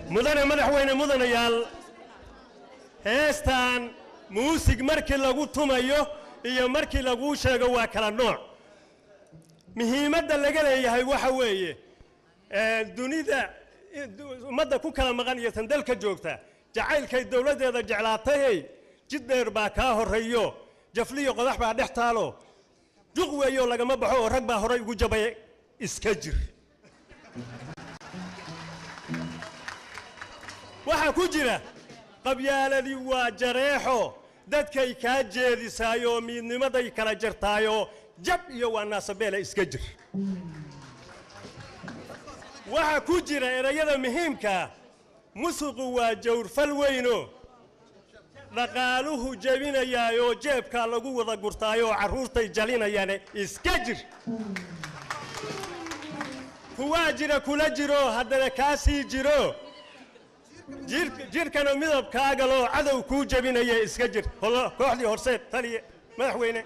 madaxweyne mudanayaal heestan muusig markii lagu tumayo iyo markii lagu sheego waa kala nooc muhiimadda laga leeyahay waxa weeye dunida ummadda ku kala maqan iyo tan dalka joogta jacaylkay dawladeeda jeclaatay jid dheer baa ka horeeyo jafliyo qodax baa dhex taalo juq weeyo lagama baxo oo rag baa horay ugu jabay iska jir waxa ku jira qabyaaladii waa jareexo dadkay ka jeedisaayo midnimaday kala jirtaayo jab iyo waa naasabeela iska jir waxa ku jira erayada muhiimka musuqu waa jawr fal weyno dhaqaaluhu jabinayaayo jeebka lagu wada gurtaayo caruurtay jalinayaan iska jir kuwa jira kula jiro haddana kaasii jiro jirkana midabkaaga loo cadow ku jabinaya iska jir kooxdii horseed taliye madaxweyne